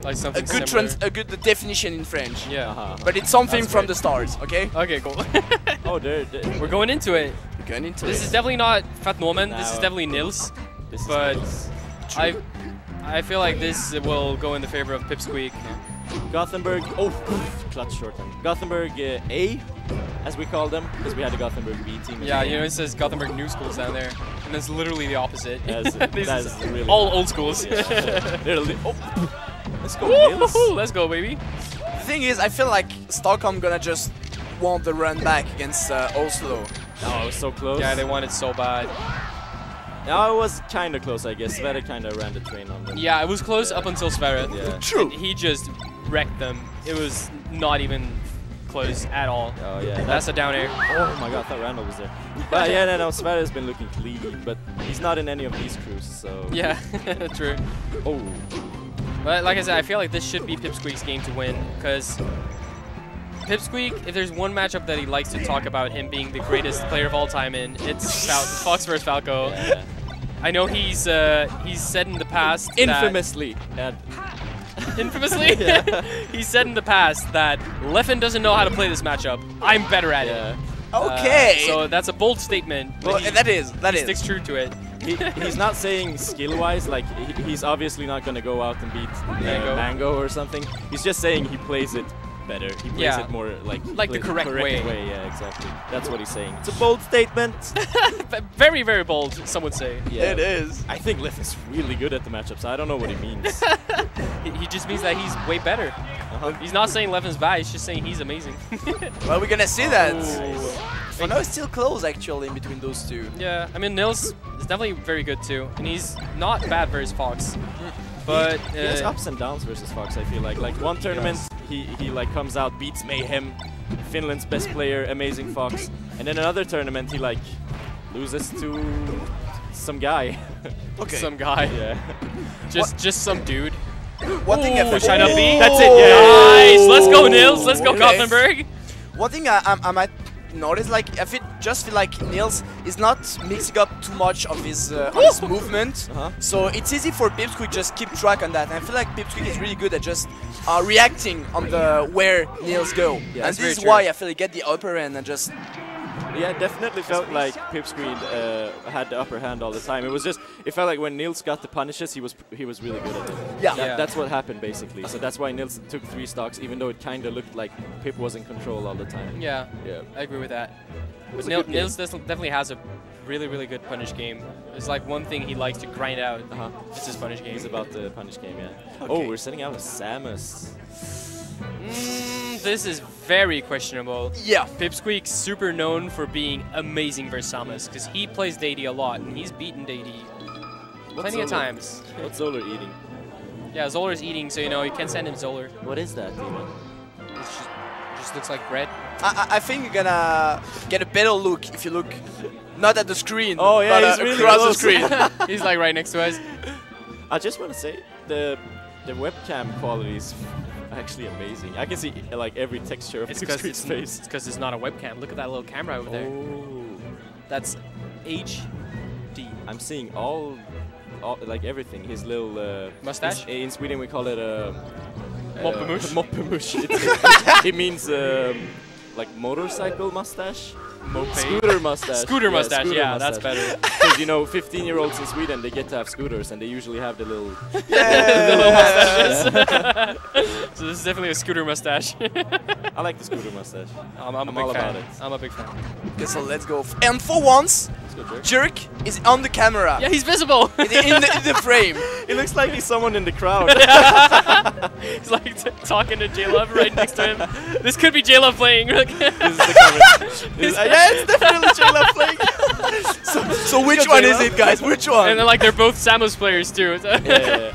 Like something a good definition in French. Yeah. But it's something from the start, okay? Okay, cool. Oh, we're going into it. We're going into This it. is definitely not Fat Norman. This is definitely Nils. But I feel like this will go in the favor of Pipsqueak. Gothenburg. Oh, clutch shorthand. Gothenburg A, as we call them, because we had the Gothenburg B team. Yeah, you know, it says Gothenburg Newschools down there, and it's literally the opposite. That's really all old schools. Yeah. Let's go, Nils. Let's go, baby. The thing is, I feel like Stockholm gonna just want the run back against Oslo. Oh, it was so close. Yeah, they want it so bad. No, it was kind of close, I guess. Sverre kind of ran the train on them. Yeah, it was close up until Sverre. Yeah. True. And he just wrecked them. It was not even close at all. Oh, yeah. That's a down air. Oh, my God. I thought Randall was there. But yeah, no, Sverre has been looking clean, but he's not in any of these crews, so... Yeah, true. Oh. But like I said, I feel like this should be Pipsqueak's game to win, because Pipsqueak, if there's one matchup that he likes to talk about him being the greatest player of all time in, it's Fox vs Falco. Yeah. I know he's said in the past Infamously. Infamously? Yeah. He said in the past that Leffen doesn't know how to play this matchup. I'm better at it. Okay. So that's a bold statement. Well, that is. He sticks true to it. He's not saying skill-wise, like he's obviously not going to go out and beat Mango or something. He's just saying he plays it better. He plays it more like the correct way. Yeah, exactly. That's what he's saying. It's a bold statement. Very, very bold, some would say. Yeah. It is. I think Leffen's really good at the matchups. I don't know what he means. He just means that he's way better. He's not saying Leffen's bad, he's just saying he's amazing. Well, we're gonna see that. Ooh. For now, it's still close actually in between those two. Yeah, I mean, Nils is definitely very good too, and he's not bad versus Fox. But he has ups and downs versus Fox, I feel like. Like one tournament, he like comes out, beats Mayhem, Finland's best player, amazing Fox. And then another tournament, he like loses to some guy. Okay. Some guy. Yeah. Just some dude. One thing Push up B. That's it, yeah. Nice! Let's go, Nils. Let's go, Gothenburg. One thing I might notice, like, I just feel like Nils is not mixing up too much of his movement, so it's easy for Pipsqueak just keep track on that. And I feel like Pipsqueak is really good at just reacting on the where Nils go, Yeah, and this is why I feel he get the upper end and just. Yeah, definitely felt like Pipsqueak had the upper hand all the time. It felt like when Nils got the punishes, he was really good at it. Yeah. That's what happened basically. So that's why Nils took 3 stocks, even though it kind of looked like Pip was in control all the time. Yeah, Yeah. I agree with that. But Nils definitely has a really, really good punish game. It's like one thing he likes to grind out. It's his punish game. He's about the punish game, yeah. Okay. Oh, we're sending out a Samus. This is very questionable. Yeah. Pipsqueak's super known for being amazing versus Samus, because he plays Deity a lot, and he's beaten Deity plenty of times. What's Zoller eating? Yeah, Zoller's eating, so you know, you can send him Zoller. What is that, Demon? It just looks like bread. I think you're gonna get a better look if you look not at the screen, Oh, yeah, but he's really across close. the screen. He's like right next to us. I just want to say the webcam quality is actually amazing. I can see like every texture of Pipsqueak's face. It's because it's not a webcam. Look at that little camera over there. Oh. That's HD. I'm seeing all like everything. His little mustache. In Sweden we call it a Moppemush. Moppemush. It means like motorcycle mustache. Scooter mustache. Scooter mustache. Scooter Yeah, mustache. that's better. Because you know, 15-year-olds in Sweden, they get to have scooters, and they usually have the little. The little mustaches. So this is definitely a scooter mustache. I like the scooter mustache. I'm a big all fan. about it. I'm a big fan. Okay, so let's go. And for once, Let's go, Jerk is on the camera. Yeah, he's visible. in the frame. It looks like he's someone in the crowd. He's like talking to J-Love right next to him. This could be J-Love playing. This is the camera. Yeah, it's definitely J-Love playing. So which one is it, guys? Which one? And then like they're both Samus players too. Yeah.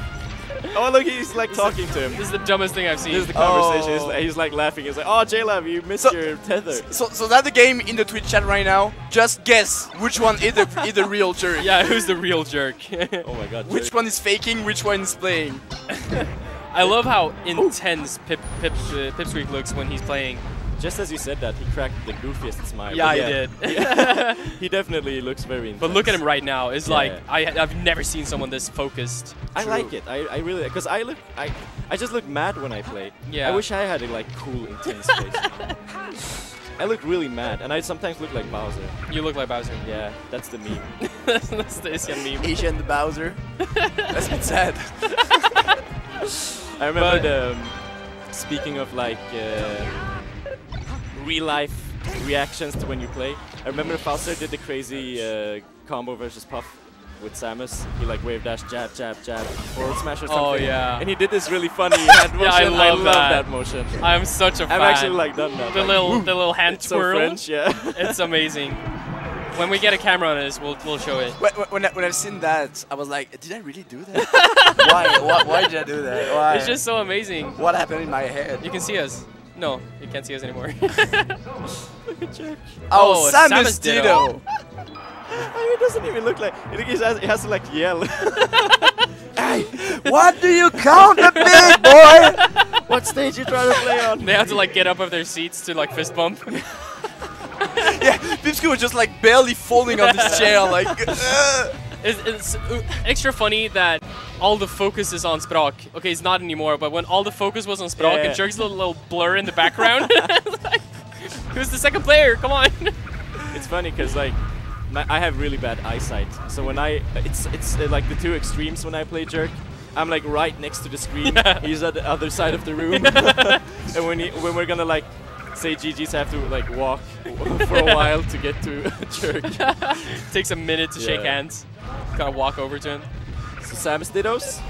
Oh look, he's like talking to him. This is the dumbest thing I've seen. This is the conversation. He's like laughing. He's like, "Oh, J-Love, you missed your tether." So that's the game in the Twitch chat right now. Just guess which one is the real Jerk. Yeah, who's the real Jerk? Oh my God. Which one is faking? Which one is playing? I love how intense Pipsqueak looks when he's playing. just as you said that, he cracked the goofiest smile. Yeah, But he did. He definitely looks very intense. But look at him right now. It's like yeah. I've never seen someone this focused. I like it. I really, because I just look mad when I play. Yeah. I wish I had a like cool, intense face. I look really mad, and I sometimes look like Bowser. You look like Bowser. Yeah, that's the meme. That's the Asian meme. Asian the Bowser. That's a bit sad. I remember speaking of like real life reactions to when you play. I remember Bowser did the crazy combo versus Puff with Samus. He like wave dash, jab, jab, jab, forward smash or something. Oh yeah. And he did this really funny hand motion. Yeah, I love that motion. I'm such a fan. I've actually like done that. The like, little hand it's twirl. So French, yeah. It's amazing. When we get a camera on this, we'll show it. When I've seen that, I was like, did I really do that? Why did I do that? Why? It's just so amazing. What happened in my head? You can see us. No, you can't see us anymore. Oh, Samus Samus Ditto. It doesn't even look like. He has to like yell. Hey, what do you count a big boy? What stage you trying to play on? They have to like get up off their seats to like fist bump. Yeah, Pipsky was just like barely falling on this chair, like. It's extra funny that all the focus is on Sprock. Okay, it's not anymore, but when all the focus was on Sprock and Jerk's little blur in the background. Like, who's the second player? Come on. It's funny because like I have really bad eyesight, so when it's like the two extremes when I play Jerk. I'm like right next to the screen. He's at the other side of the room. And when we're gonna like say GGs have to like walk for a while to get to Jerk. Takes a minute to shake hands. Gotta walk over to him. So Samus Dittos?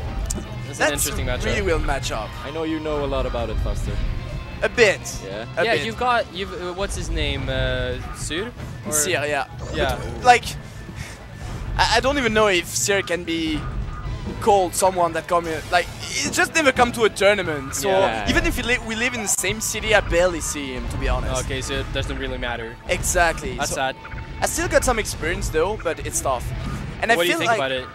That's an interesting matchup. Really will match up. I know you know a lot about it, Foster. A bit. Yeah. Yeah, bit. what's his name? Thier? Thier, yeah. Yeah. But, like, I don't even know if Thier can be called someone that come in. Like, he just never come to a tournament. So even if we live in the same city, I barely see him, to be honest. Okay, so it doesn't really matter. Exactly. That's so sad. I still got some experience though, but it's tough. And What I do you feel think like about it?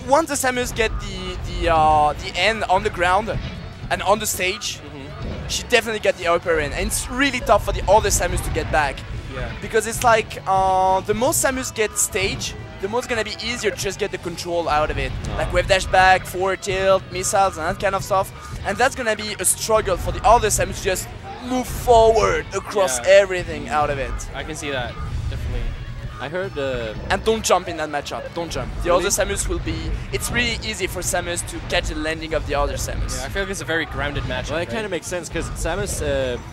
once the Samus get the end on the ground and on the stage, she definitely get the upper end, and it's really tough for the other Samus to get back. Yeah. Because it's like the more Samus get stage, the more it's gonna be easier to just get the control out of it. Like wave dash back, forward tilt, missiles, and that kind of stuff. And that's gonna be a struggle for the other Samus to just move forward across everything out of it. I can see that, definitely. I heard. And don't jump in that matchup. Don't jump. The other Samus will be. It's really easy for Samus to catch the landing of the other Samus. Yeah, I feel like it's a very grounded matchup. Well, it kind of makes sense because Samus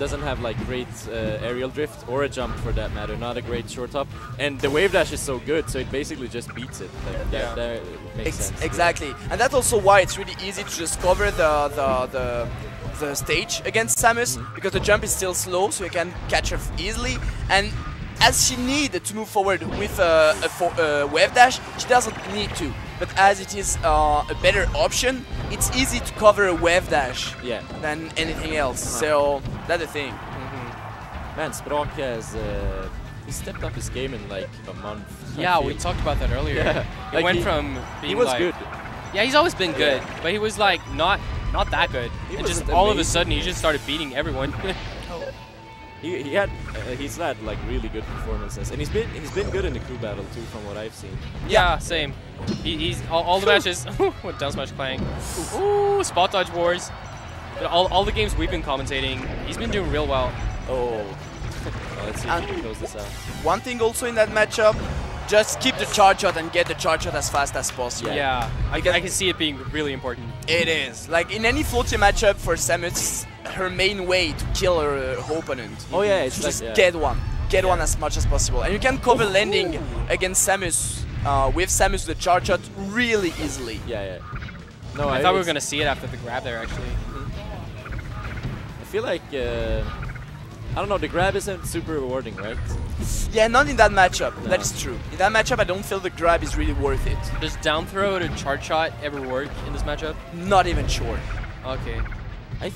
doesn't have like great aerial drift or a jump for that matter. Not a great short hop, and the wave dash is so good, so it basically just beats it. Like, that makes sense. Exactly, and that's also why it's really easy to just cover the stage against Samus because the jump is still slow, so you can catch her easily. And as she needed to move forward with a wave dash, she doesn't need to. But as it is a better option, it's easy to cover a wave dash than anything else. So that's the thing. Man, Sprock has he stepped up his game in like a month. Yeah, we talked about that earlier. Yeah. He Like went from being he was like, good. Yeah, he's always been good, but he was like not that good. And just wasn't all of a amazing. sudden he just started beating everyone. He's had like really good performances, and he's been good in the crew battle too, from what I've seen. Yeah, same. He's all the matches. With down smash clang. Ooh, spot dodge wars. But all the games we've been commentating, he's been doing real well. Oh. Well, let's see if we can close this out. One thing also in that matchup, just keep the charge shot and get the charge shot as fast as possible. Yeah, I can see it being really important. It is. Like in any floaty matchup for Samus, her main way to kill her opponent. Oh yeah, it's to like, just get one as much as possible, and you can cover landing against Samus with Samus the charge shot really easily. Yeah. No, I thought we were gonna see it after the grab there actually. I feel like I don't know, the grab isn't super rewarding, right? Yeah, not in that matchup. No. That is true. In that matchup, I don't feel the grab is really worth it. Does down throw to charge shot ever work in this matchup? Not even sure. Okay. I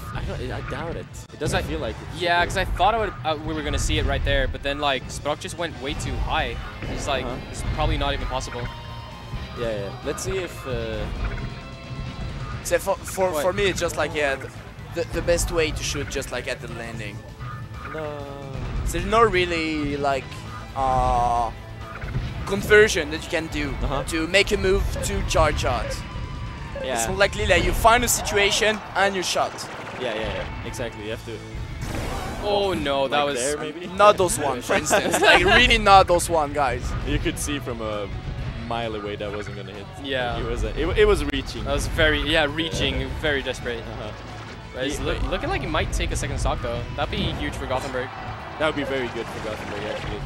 doubt it. It doesn't feel like it. Yeah, because I thought we were gonna see it right there, but then like Sprock just went way too high. It's like it's probably not even possible. Yeah. Let's see if. So for me, it's just like the best way to shoot just like at the landing. No. There's no really like conversion that you can do to make a move to charge shot. Yeah. It's more likely that you find a situation and you shot. Yeah, exactly. You have to. Oh no, that was there, maybe? Not those one, for instance. Like really not those one, guys. You could see from a mile away that wasn't gonna hit. Yeah. It was reaching. That was reaching, very desperate. But he's looking like he might take a second stock though. That'd be huge for Gothenburg. That would be very good for Gothenburg actually.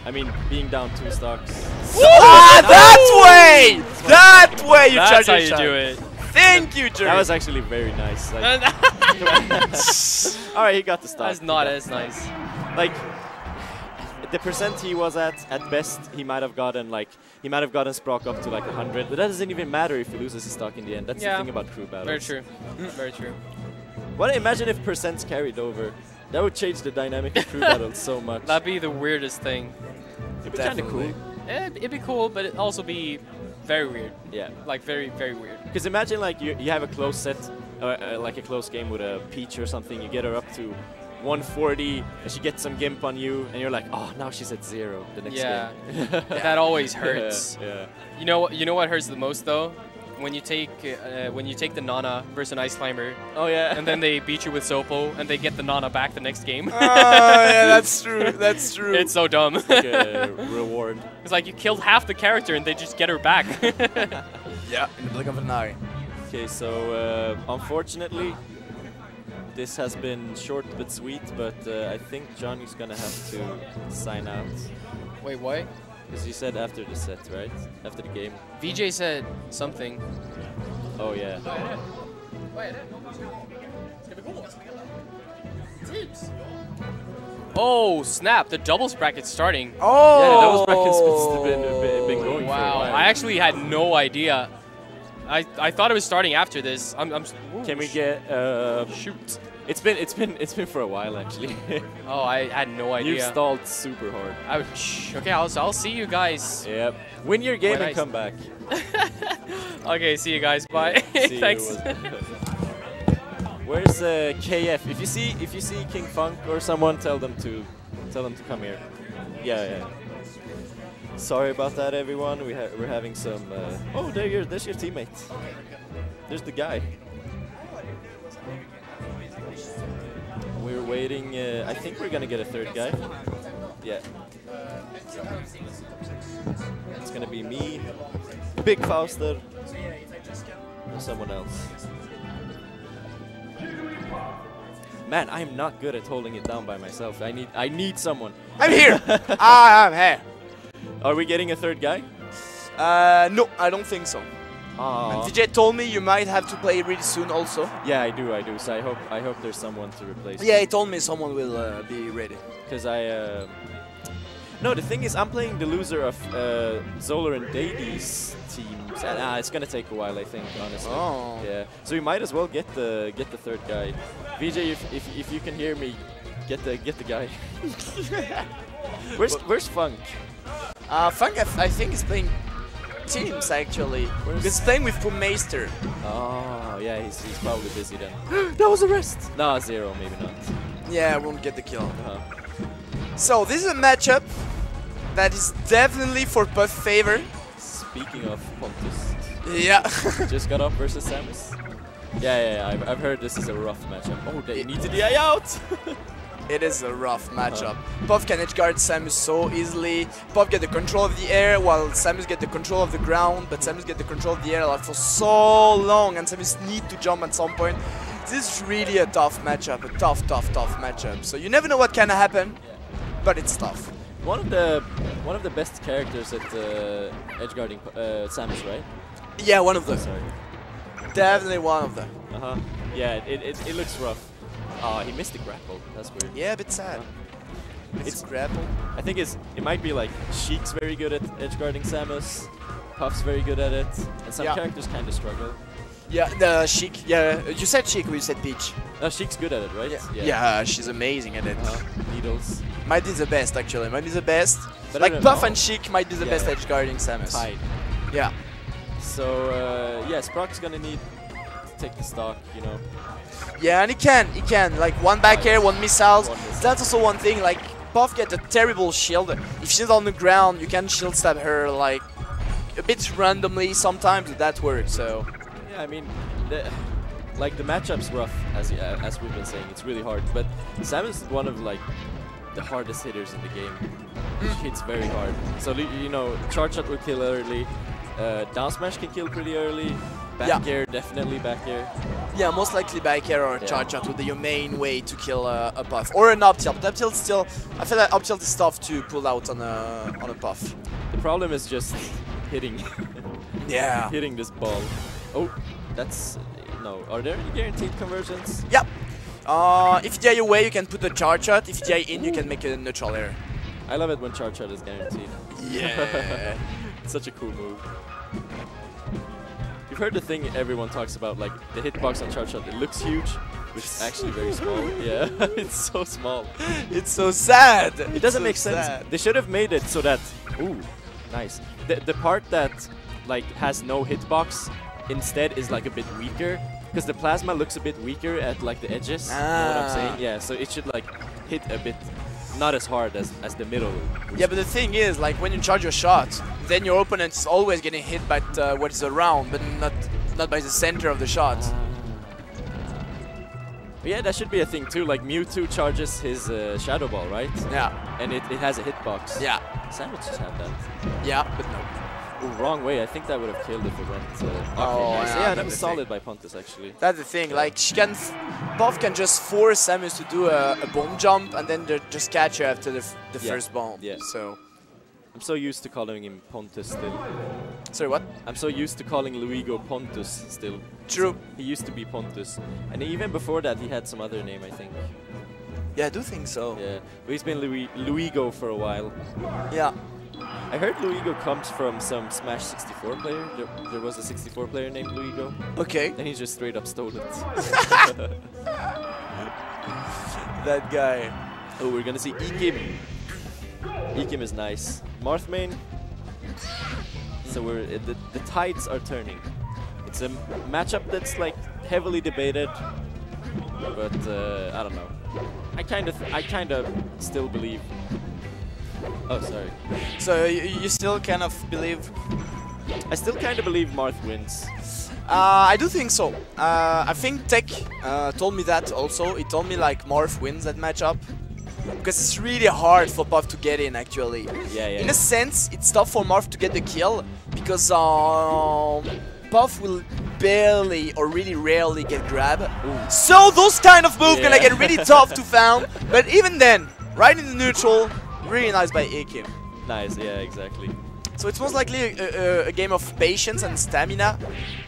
I mean, being down 2 stocks. That way! That way you charge That's how your you shot. do it. Thank you, Jerry. That was actually very nice. Like, all right, he got the stock. That's not as nice. Like the percent he was at best, he might have gotten Sprock up to like 100. But that doesn't even matter if he loses his stock in the end. That's the thing about crew battles. Very true. Very true. Well, imagine if percents carried over. That would change the dynamic of crew battles so much. That'd be the weirdest thing. It'd be kind of cool. It'd be cool, but it'd also be very weird. Yeah. Like very, very weird. Because imagine like you have a close set, like a close game with a Peach or something. You get her up to 140, and she gets some gimp on you, and you're like, oh, now she's at 0 the next game. That always hurts. Yeah. You know what hurts the most though? When you take the Nana versus an Ice Climber. Oh yeah. And then they beat you with Sopo, and they get the Nana back the next game. Oh yeah, that's true. That's true. It's so dumb. It's like a reward. It's like you killed half the character, and they just get her back. Yeah, in the blink of an eye. Okay, so unfortunately, this has been short but sweet. But I think Johnny's gonna have to sign out. Wait, what? Because you said after the set, right? After the game. VJ said something. Oh yeah. Oh snap! The doubles bracket's starting. Oh! Yeah, the doubles bracket's been going for a Wow! while. I actually had no idea. I thought it was starting after this. Can we get shoot? It's been for a while actually. Oh, I had no idea. You've stalled super hard. Okay, I'll see you guys. Yep. Win your game When and come back. Okay, see you guys. Bye. See Thanks. you. Where's KF? If you see King Funk or someone, tell them to come here. Yeah. Sorry about that, everyone. We're having some. Oh, there's your teammate. There's the guy. We're waiting. I think we're gonna get a third guy. Yeah. It's gonna be me, Big Fauster, and someone else. Man, I'm not good at holding it down by myself. I need someone. I'm here. I'm here. Are we getting a third guy? No, I don't think so. And VJ told me you might have to play really soon also. Yeah, I do. So I hope there's someone to replace. Yeah, he told me someone will be ready. Because no, the thing is, I'm playing the loser of Zolar and Daidy's teams, and it's gonna take a while, I think, honestly. Oh. Yeah. So we might as well get the third guy. VJ, if you can hear me, get the guy. Where's Funk? Funk, I think is playing teams actually. He's playing with Pumeister. Oh, yeah, he's probably busy then. That was a rest. No, 0, maybe not. Yeah, won't get the kill. So this is a matchup that is definitely for Puff favor. Speaking of Pontus. Yeah. Just got up versus Samus. Yeah, I've heard this is a rough matchup. Oh, they need the DI out. It is a rough matchup. Puff can edge guard Samus so easily. Puff get the control of the air while Samus get the control of the ground, but Samus get the control of the air like for so long, and Samus need to jump at some point. This is really a tough matchup, a tough matchup. So you never know what can happen, but it's tough. One of the best characters at edge guarding Samus, right? Yeah, one of them. Sorry. Definitely one of them. Yeah, it looks rough. Oh, he missed the grapple. That's weird. Yeah, a bit sad. It's grapple. I think it might be like Sheik's very good at edge guarding Samus, Puff's very good at it, and some characters kind of struggle. Yeah, the Sheik. Yeah, you said Sheik or you said Peach? No, Sheik's good at it, right? Yeah, she's amazing at it. Needles. Might be the best actually. Might be the best. But like Puff and Sheik might be the best edge guarding Samus. Tied. Yeah. So yeah, Sprock's gonna need to take the stock, you know. Yeah, and he can. Like one back air, one missiles. That's also one thing. Like Puff gets a terrible shield. If she's on the ground, you can shield stab her like a bit randomly sometimes. That works. So yeah, I mean, like the matchup's rough as we've been saying. It's really hard. But Samus is one of like the hardest hitters in the game. She hits very hard. So you know, charge shot will kill early. Down smash can kill pretty early. Back air, definitely back air. Yeah, most likely back air or charge shot would be your main way to kill a Puff. Or an up tilt. But up tilt still, I feel like up tilt is tough to pull out on a Puff. The problem is just hitting. Yeah. Hitting this ball. Oh, that's no. Are there any guaranteed conversions? Yep. If you die away, you can put a charge shot. If you die in, you can make a neutral air. I love it when charge shot is guaranteed. Yeah. It's such a cool move. You've heard the thing everyone talks about, like the hitbox on charge shot. It looks huge, but it's actually very small. Yeah, it's so small. It's so sad. It doesn't make sense. They should have made it so that, ooh, nice. The part that like has no hitbox instead is like a bit weaker, because the plasma looks a bit weaker at like the edges. You know what I'm saying? Yeah, so it should like hit a bit. Not as hard as the middle. Yeah, but the thing is, like when you charge your shot, then your opponent is always getting hit by what is around, but not by the center of the shot. Yeah, that should be a thing too. Like Mewtwo charges his Shadow Ball, right? Yeah. And it has a hitbox. Yeah. Samus just had that. Yeah, but no. Ooh, wrong way. I think that would have killed if it went. Oh, nice. yeah, that was solid by Pontus actually. That's the thing. Like she can, Puff can just force Samus to do a bomb jump and then just catch her after the first bomb. Yeah. So I'm so used to calling him Pontus still. Sorry, what? I'm so used to calling Luigo Pontus still. True. He used to be Pontus, and even before that he had some other name, I think. Yeah, I do think so. Yeah, but he's been Luigo for a while. Yeah. I heard Luigo comes from some Smash 64 player. There was a 64 player named Luigo. Okay. And he just straight up stole it. That guy. Oh, we're gonna see Ekim. Ekim is nice. Marthmain. So the tides are turning. It's a matchup that's like heavily debated, but I don't know. I kind of still believe. Oh, sorry. So you still kind of believe? I still kind of believe Marth wins. I do think so. I think Tech told me that also. He told me like Marth wins that matchup. Because it's really hard for Puff to get in actually. Yeah. In a sense, it's tough for Marth to get the kill. Because Puff will barely or really rarely get grab. Ooh. So those kind of moves gonna get really tough to found. But even then, right in the neutral, really nice by Ekim. Nice, yeah, exactly. So it's most likely a game of patience and stamina.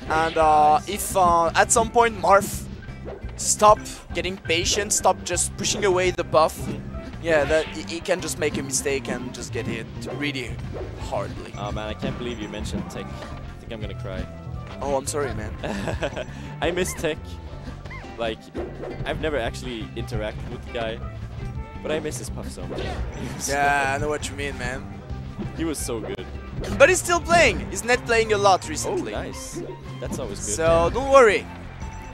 And if at some point Marth stop getting patient, stop just pushing away the buff, yeah, that he can just make a mistake and just get hit really hardly. Oh man, I can't believe you mentioned Tech. I think I'm gonna cry. Oh, I'm sorry, man. I miss Tech. Like, I've never actually interacted with the guy, but I miss his Puff so much. Yeah, I know what you mean, man. He was so good. But he's still playing. He's net playing a lot recently. Oh, nice. That's always good. So don't worry.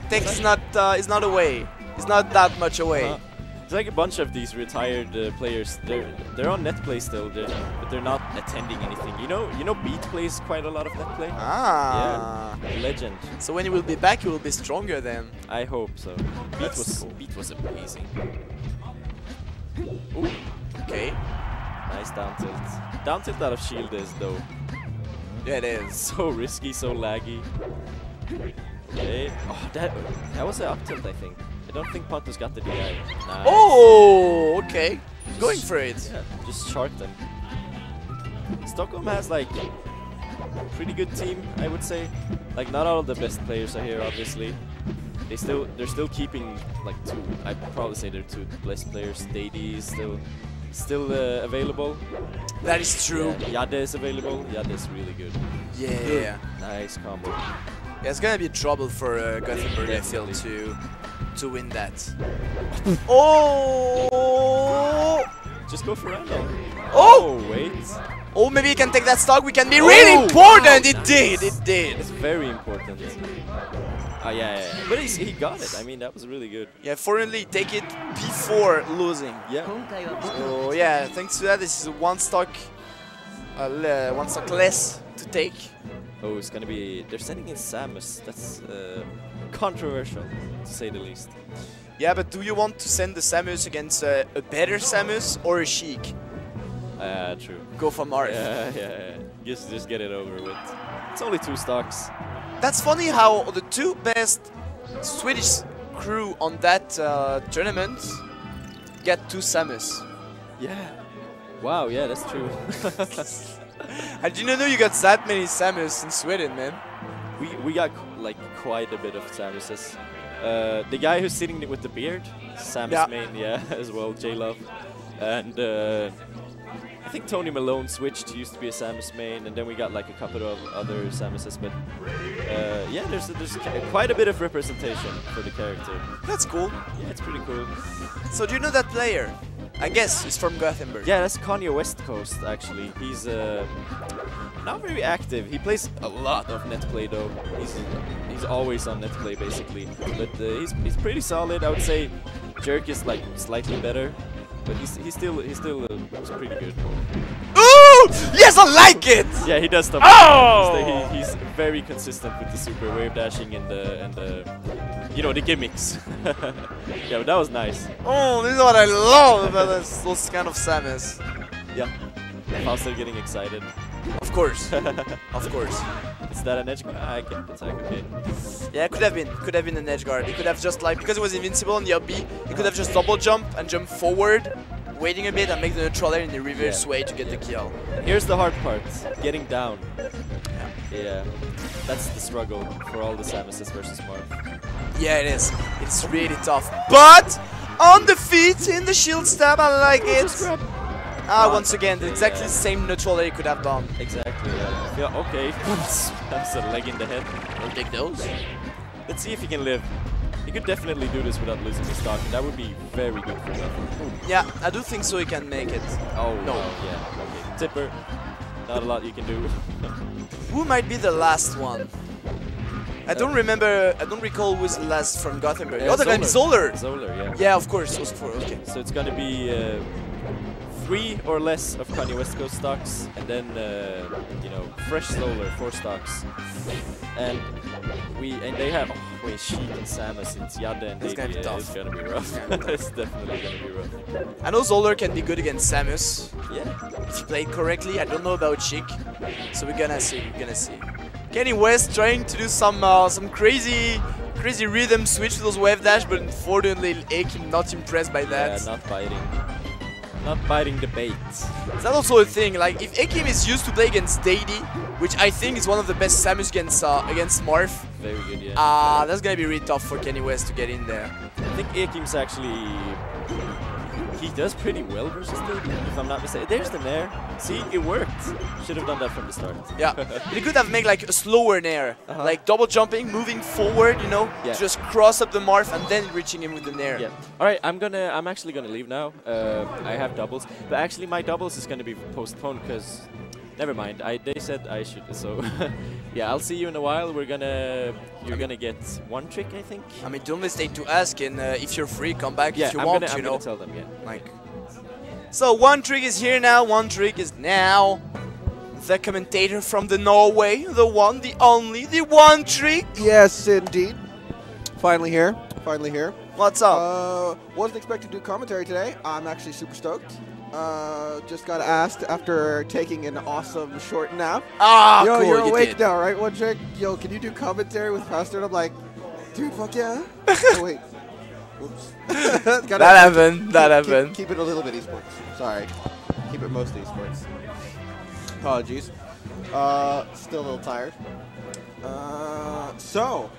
Tech is not away. He's not that much away. There's like a bunch of these retired players. They're on net play still, but they're not attending anything. You know, Beat plays quite a lot of net play. Ah. Yeah, legend. So when he will be back, he will be stronger then. I hope so. Beat was amazing. Ooh. Okay. Nice down tilt. Down tilt out of shield is though. Yeah, it is. So risky, so laggy. Okay. Oh, that was an up tilt, I think. I don't think Pontus got the DI. Nice. Oh, okay. Going for it. Yeah, just shark them. Stockholm has like a pretty good team, I would say. Like not all of the best players are here, obviously. They're still keeping like two. I'd probably say they're two best players. Dady is still available. That is true. Yeah, Yade is available. Yade is really good. Yeah. Nice combo. Yeah, it's gonna be trouble for Gothenburg, I feel, to win that. Oh! Just go for random. Oh! Wait. Oh, maybe he can take that stock. We can be really important. It did. It did. It's very important. Oh yeah. But he got it. I mean, that was really good. Yeah, fortunately, take it before losing. Yeah. So yeah, thanks to that, this is one stock less to take. Oh, it's gonna be. They're sending in Samus. That's controversial, to say the least. Yeah, but do you want to send the Samus against a better Samus or a Sheik? True. Go for Marth. Yeah. Just get it over with. It's only 2 stocks. That's funny how the 2 best Swedish crew on that tournament get 2 Samus. Yeah. Wow. Yeah, that's true. I didn't know you got that many Samus in Sweden, man. We got like quite a bit of Samuses. The guy who's sitting with the beard, Samus main, yeah, as well, J-Love. And I think Tony Malone switched, he used to be a Samus main, and then we got like a couple of other Samuses, but yeah, there's quite a bit of representation for the character. That's cool. Yeah, it's pretty cool. So do you know that player? I guess he's from Gothenburg. Yeah, that's Kanye West Coast, actually. He's not very active. He plays a lot of net play though. He's always on net play basically, but he's pretty solid. I would say Jerk is like slightly better, but he's still pretty good. Ooh! Yes, I like it. Yeah, he does stuff. Oh! He's very consistent with the super wave dashing and the you know, the gimmicks. Yeah, but that was nice. Oh, this is what I love about those kind of Samus. Yeah, Halmstad getting excited. Of course, of course. Is that an edge guard? I can't attack, okay. Yeah, it could have been an edge guard. It could have just like, because it was invincible on the up B, it could have just double jump and jump forward, waiting a bit and make the neutral air in the reverse way to get the kill. Here's the hard part, getting down. Yeah, that's the struggle for all the Samuses versus Marth. Yeah, it is. It's really tough. But on the feet, in the shield stab, I like it. Once again, exactly the same neutral air he could have done. Exactly, yeah. Okay, that's a leg in the head. I'll take those. Let's see if he can live. He could definitely do this without losing his stock, and that would be very good for him. Yeah, I do think so he can make it. Oh, no. Yeah, okay. Tipper, not a lot you can do. Who might be the last one? I don't recall who was the last from Gothenburg. The other guy is Zoller. Zoller, yeah. Yeah, of course, those 4, okay. So it's gonna be 3 or less of Kanye West Coast stocks, and then you know, fresh Zoller, 4 stocks. And they have Sheik and Samus and Yada and it's gonna be tough. It's gonna be rough. It's definitely gonna be rough. I know Zoller can be good against Samus. Yeah. If he played correctly. I don't know about Sheik. So we're gonna see. Kanye West trying to do some crazy rhythm switch with those wave dash, but unfortunately Akim not impressed by that. Yeah, not biting the bait. Is that also a thing? Like, if Akim is used to play against Daddy, which I think is one of the best Samus against Marth. Very good, yeah. That's gonna be really tough for Kanye West to get in there. I think Akim's actually... He does pretty well versus Daddy, if I'm not mistaken. There's the nair. See, it worked. Should have done that from the start. Yeah, he could have made like a slower nair, like double jumping, moving forward, you know, just cross up the Marth and then reaching him with the nair. Yeah. All right, I'm actually gonna leave now. I have doubles, but actually my doubles is gonna be postponed because, never mind. They said I should. So, yeah, I'll see you in a while. You're gonna get 1 trick, I think. I mean, don't mistake to ask, and if you're free, come back if you want. I'm gonna tell them. Yeah. Like. So 1 trick is here now. 1 trick is now. The commentator from the Norway, the one, the only, the 1 trick. Yes, indeed. Finally here. What's up? Wasn't expecting to do commentary today. I'm actually super stoked. Just got asked after taking an awesome short nap. Yo, cool, you're awake now, right? 1 trick. Yo, can you do commentary with Pastor? And I'm like, dude, fuck yeah. Oh, wait. Oops. That happened. Keep it a little bit esports. Sorry. Keep it mostly esports. Apologies. Still a little tired. So,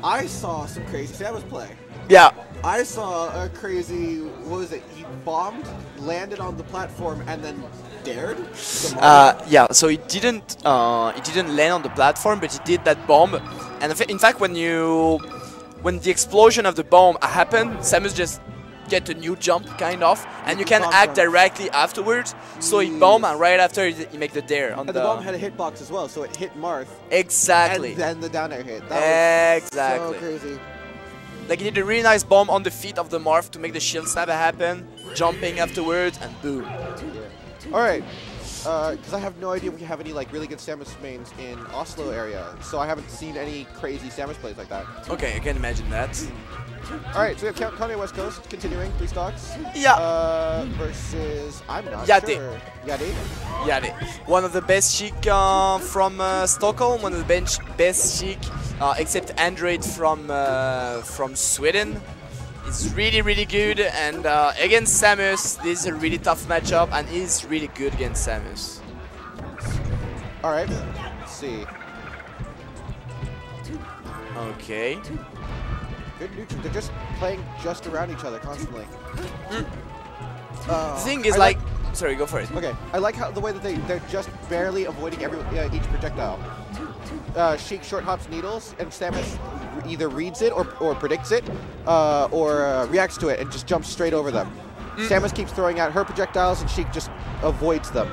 I saw some crazy Samus play. Yeah. I saw a crazy, what was it, he bombed, landed on the platform, and then dared? Yeah, so he didn't land on the platform, but he did that bomb. And in fact, when the explosion of the bomb happened, Samus just get a new jump, kind of, and you can bomb act jump. directly afterwards. So he bomb, and right after you make the dare on And the bomb had a hitbox as well, so it hit Marth. Exactly. And then the down air hit. That Exactly. was so crazy. Like, you did a really nice bomb on the feet of the Marth to make the shield stab happen, jumping afterwards, and boom. Yeah. All right. Because I have no idea if we have any like really good Samus mains in Oslo area, so I haven't seen any crazy Samus plays like that. Okay, I can imagine that. All right, so we have Kanye West Coast continuing 3 stocks. Yeah. Versus I'm not Yade. sure. Yade. Yeah, one of the best Sheik from Stockholm, one of the best Sheik, except Android from Sweden. It's really, really good, and against Samus, this is a really tough matchup, and he's really good against Samus. All right, let's see. Okay. Good neutral. They're just playing just around each other constantly. The thing is, like, sorry, go for it. Okay, I like how the way that they're just barely avoiding each projectile. Sheik short hops needles, and Samus either reads it or predicts it, or reacts to it and just jumps straight over them. Samus keeps throwing out her projectiles, and Sheik just avoids them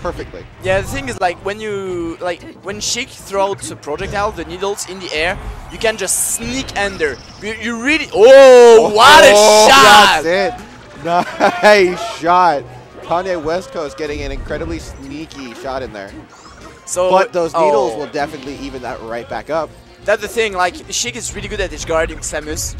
perfectly. Yeah, the thing is, like, when Sheik throws a projectile, the needles in the air, you can just sneak under. You really, what a shot! That's it. Nice shot. Kanye West Coast getting an incredibly sneaky shot in there. So, But those needles will definitely even that right back up. That's the thing, like, Sheik is really good at edge guarding Samus,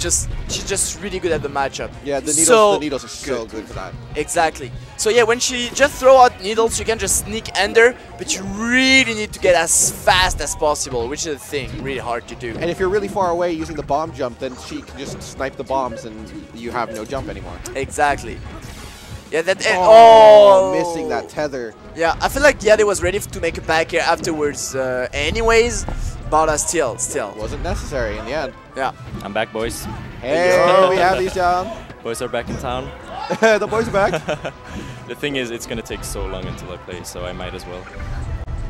she's just really good at the matchup. Yeah, the needles are so good for that. Exactly. So yeah, when she just throw out needles, you can just sneak under, but you really need to get as fast as possible, which is the thing, really hard to do. And if you're really far away using the bomb jump, then she can just snipe the bombs and you have no jump anymore. Exactly. Yeah, that. Missing that tether. Yeah, I feel like Yade was ready to make a back air afterwards, anyways, but still. Wasn't necessary in the end. Yeah. I'm back, boys. Hey, we have these down. Boys are back in town. The boys are back. The thing is, it's gonna take so long until I play, so I might as well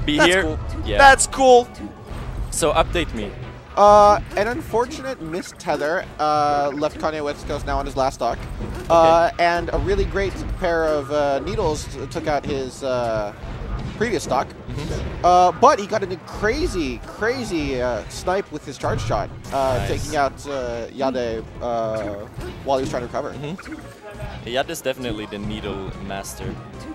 be That's here. cool. Yeah. That's cool. So update me. An unfortunate missed tether left Kanye West Coast now on his last stock. And a really great pair of needles took out his previous stock. But he got a crazy snipe with his charge shot, taking out Yade while he was trying to recover. Yad is definitely the needle master.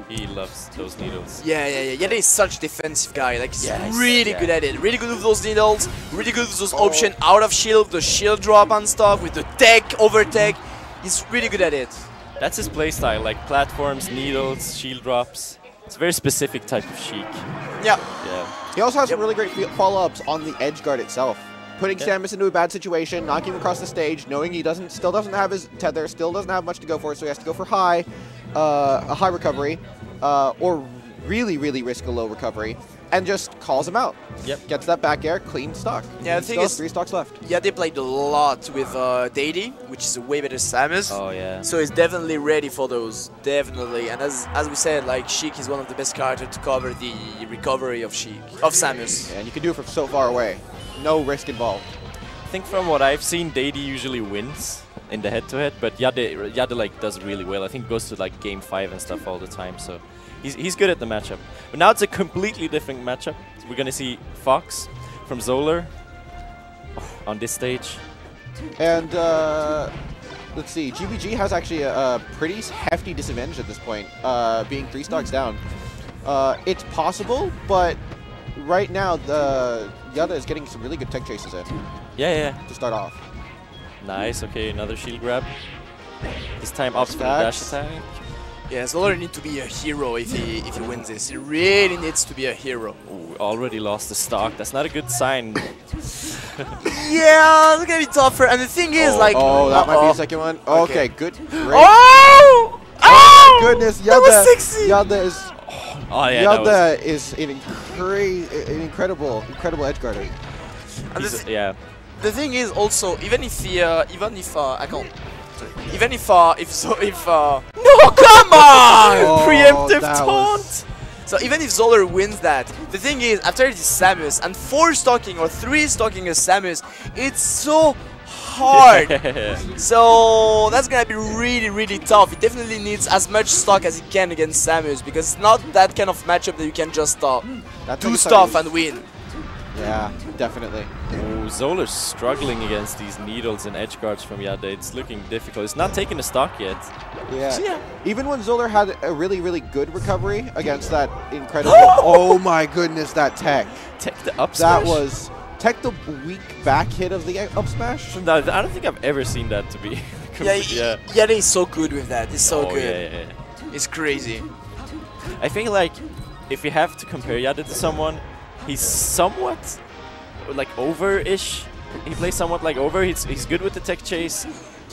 He loves those needles. Yeah. Yade is such a defensive guy. Like, he's really good at it. Really good with those needles. Really good with those options out of shield, the shield drop and stuff, with the tech, overtake. He's really good at it. That's his playstyle, like platforms, needles, shield drops. It's a very specific type of Sheik. Yeah. He also has some really great follow-ups on the edge guard itself. Putting Samus into a bad situation, knocking him across the stage, knowing he still doesn't have his tether, still doesn't have much to go for, so he has to go for a high recovery, or really risk a low recovery, and just calls him out. Yep. Gets that back air, clean stock. Yeah, the thing is, 3 stocks left. Yeah, they played a lot with Deity, which is a way better Samus. Oh yeah. So he's definitely ready for those, definitely. And as we said, like, Sheik is one of the best characters to cover the recovery of Samus. Yeah, and you can do it from so far away. No risk involved. I think from what I've seen, Deity usually wins in the head-to-head, but Yade like does really well. I think goes to like game 5 and stuff all the time, so he's good at the matchup. But now it's a completely different matchup. So we're gonna see Fox from Zolar on this stage. And let's see, GBG has actually a pretty hefty disadvantage at this point, being 3 stocks down. It's possible, but right now the Yada is getting some really good tech chases in. Yeah. To start off. Nice. Okay, another shield grab. This time opts for the dash attack. Yeah, Zolar needs to be a hero if he wins this. He really needs to be a hero. Ooh, already lost the stock. That's not a good sign. Yeah, it's gonna be tougher. And the thing is, like, that might be a second one. Okay, good. Great. Oh! Oh my goodness, That was sexy. Yada is. Oh yeah. Yada is an incredible edge guarder. And Yeah. the thing is also, even if no, come on! Preemptive that taunt! So even if Zolar wins that, the thing is, after it is Samus, and 4 stocking or 3 stocking a Samus, it's so hard. So that's gonna be really, really tough. He definitely needs as much stock as he can against Samus, because it's not that kind of matchup that you can just do stuff and win. Yeah, definitely. Oh, Zolar's struggling against these needles and edge guards from Yade. It's looking difficult. It's not taking the stock yet. Yeah. So, yeah. Even when Zolar had a really, really good recovery against that incredible... oh my goodness, that tech. Tech the up smash? That was... Tech the weak back hit of the up smash? No, I don't think I've ever seen that to be... yeah, Yade is so good with that. He's so good. Yeah. It's crazy. I think, like, if you have to compare Yade to someone, he's somewhat like over-ish. He plays somewhat like over. He's good with the tech chase,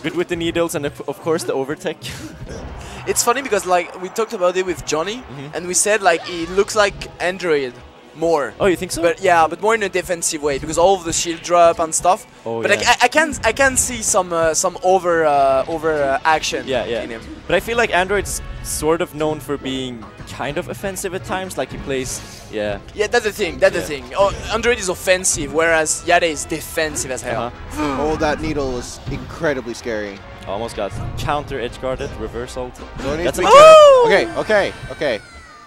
good with the needles, and of course the over tech. It's funny because like we talked about it with Johnny, and we said like he looks like Android more. Oh, you think so? But yeah, but more in a defensive way because all of the shield drop and stuff. Oh, but yeah. I can see some over action in him. But I feel like Android's sort of known for being kind of offensive at times. Like he plays, yeah, that's the thing. That's the thing. Oh, Android is offensive, whereas Yade is defensive as hell. Oh, that needle was incredibly scary. Almost got counter edge guarded, reverse ult. That's okay.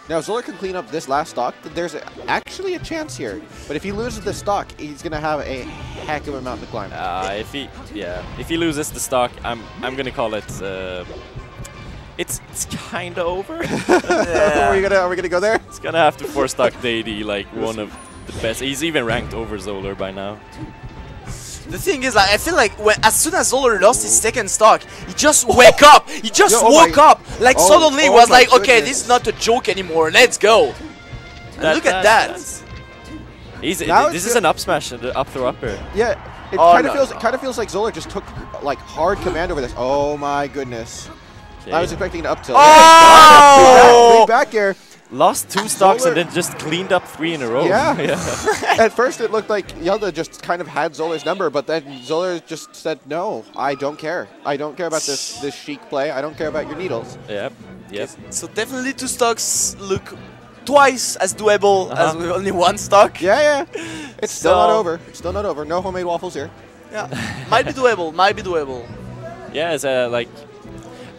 Now, if Zolar can clean up this last stock, there's actually a chance here. But if he loses the stock, he's going to have a heck of a mountain to climb. If he loses the stock, I'm gonna call it. It's kind of over. Are we gonna go there? It's gonna have to 4-stock Daddy, like one of the best. He's even ranked over Zolar by now. The thing is, like, I feel like as soon as Zolar lost his second stock, he just woke up. He just woke up. Like suddenly was like, okay, this is not a joke anymore. Let's go. And look at that. This is an up smash, the up throw upper. Yeah, it kind of feels like Zolar just took like hard command over this. Oh my goodness. Okay. I was expecting an up tilt. Oh! Back here. Lost 2 stocks and then just cleaned up 3 in a row. Yeah. At first it looked like Yelda just kind of had Zolar's number, but then Zolar just said, no, I don't care. I don't care about this chic play. I don't care about your needles. Yep. So definitely 2 stocks look twice as doable as with only 1 stock. Yeah. It's still not over. It's still not over. No homemade waffles here. Yeah. Might be doable. Yeah, it's like...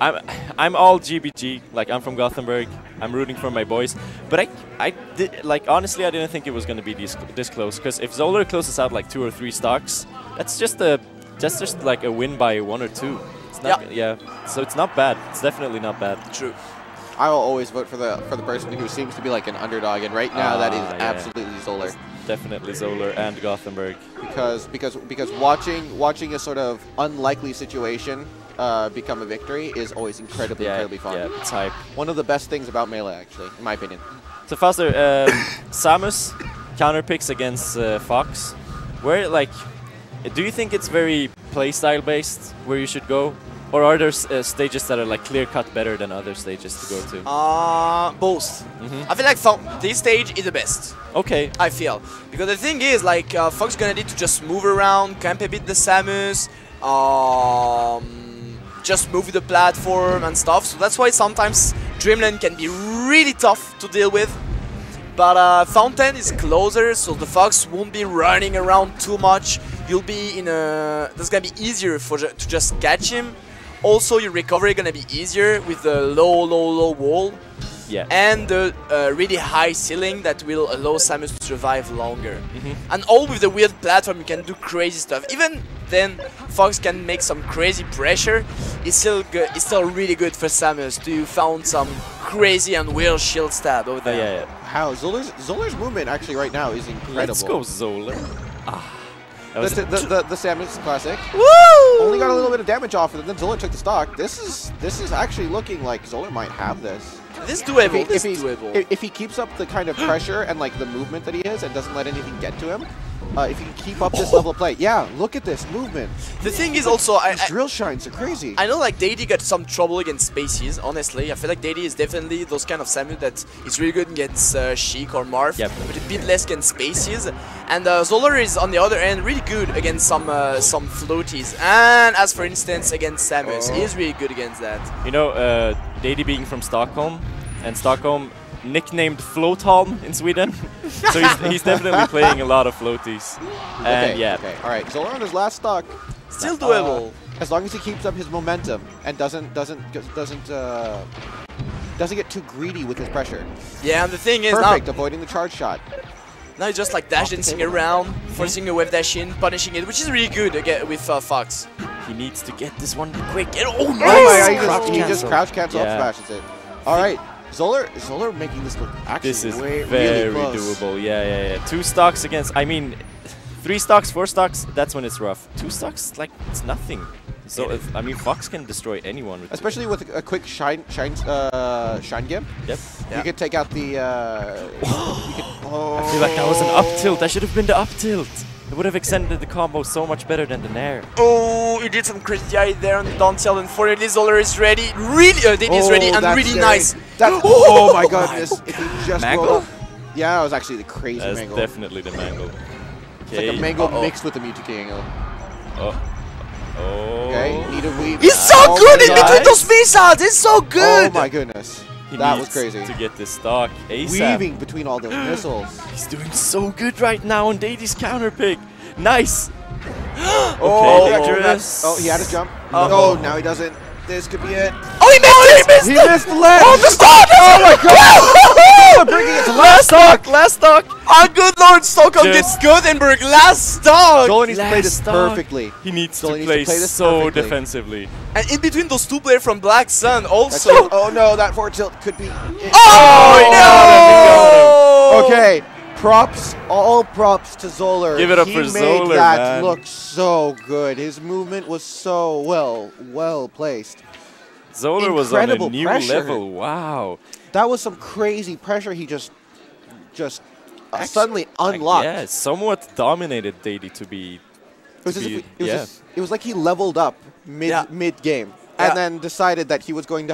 I'm all GBG, like I'm from Gothenburg, I'm rooting for my boys, but honestly I didn't think it was going to be this close, because if Zolar closes out like 2 or 3 stocks, that's just like a win by 1 or 2. It's not, so it's not bad. It's definitely not bad. True. I will always vote for the person who seems to be like an underdog, and right now that is absolutely Zolar. It's definitely Zolar and Gothenburg. Because watching a sort of unlikely situation become a victory is always incredibly fun. Yeah, it's hype. One of the best things about Melee, actually, in my opinion. So Faster, Samus counter picks against Fox. Where do you think it's very playstyle based where you should go, or are there stages that are like clear cut better than other stages to go to? Both. I feel like this stage is the best. Okay. I feel because the thing is like Fox gonna need to just move around, camp a bit the Samus. Just move the platform and stuff, so that's why sometimes Dreamland can be really tough to deal with. But Fountain is closer, so the Fox won't be running around too much. You'll be in a... That's gonna be easier to just catch him. Also, your recovery gonna be easier with the low wall. Yeah. And the really high ceiling that will allow Samus to survive longer. And all with the weird platform, you can do crazy stuff. Even then, Fox can make some crazy pressure. It's still good. It's still really good for Samus to found some crazy and weird shield stab over there. Yeah. Wow, Zolar's movement actually right now is incredible. Let's go Zolar. The Samus classic. Woo! Only got a little bit of damage off it, and then Zolar took the stock. This is actually looking like Zolar might have this. This is doable. If he keeps up the kind of pressure and like the movement that he is, and doesn't let anything get to him, if he can keep up this level of play, look at this movement. The thing is also, drill shines are crazy. I know like Daddy got some trouble against Spaces, honestly. I feel like Daddy is definitely those kind of Samus that is really good against Sheik or Marth, but a bit less against Spaces. And Zolar is, on the other end, really good against some floaties. And as for instance, against Samus, he is really good against that. You know, Daddy being from Stockholm, and Stockholm nicknamed Floatholm in Sweden, so he's definitely playing a lot of floaties. And Okay, all right. Zolar on his last stock. Still doable. As long as he keeps up his momentum and doesn't get too greedy with his pressure. Yeah, and the thing is Perfect, now, avoiding the charge shot. now he's just like dash dancing around, forcing a wave dash in, punishing it, which is really good again with Fox. He needs to get this one quick. And, oh, Oh my god, he nice! just crouch cancel up Yeah. smashes it. Alright, Zoller making this look actually This is really very close. doable. Yeah. 2 stocks against, I mean, 3 stocks, 4 stocks, that's when it's rough. 2 stocks, like, it's nothing. So, I mean, Fox can destroy anyone. With Especially with a quick shine gimp. Yep. Yeah. You could take out the. I feel like that was an up tilt. That should have been the up tilt. It would have extended the combo so much better than the nair. Oh, he did some crazy eye there on the down tilt, and fortunately Zoller is ready. Really, Diddy is ready and that's really scary. nice. Oh my goodness! If he just Mangle? rolled up. Yeah, it was actually the crazy That's mangle. definitely the mangle. It's like a mangle mixed with the Mewtwo angle. Oh. Okay, need a weave. He's so Oh good my in God. between those missiles. It's so good. Oh my goodness. He That needs was crazy. to get this stock ASAP. Weaving between all those missiles. He's doing so good right now on Daisy's counter pick. Nice. Oh, dangerous. Oh, he had his jump. Oh. No, now he doesn't. This could be it. Oh, he missed it! He missed the ledge. Oh, the stock! Oh my god! Bringing it to Last stock. Last stock. Our good Lord Stockholm Just- gets Gothenburg last stock! Zoller needs to play this Last stock. perfectly. He needs Zoller to needs to play play this so perfectly. defensively. And in between those 2 players from Black Sun That's also. it. Oh no, that forward tilt could be. Oh, no! Okay, props, all props to Zoller. Give it up he for made Zoller, that man. look so good. His movement was so well placed. Zoller was on a Incredible new pressure. level. Wow. That was some crazy pressure. He just suddenly unlocked. Yeah, somewhat dominated Daily to be. It was, as if yeah. it was like he leveled up mid game, Yeah. and then decided that he was going to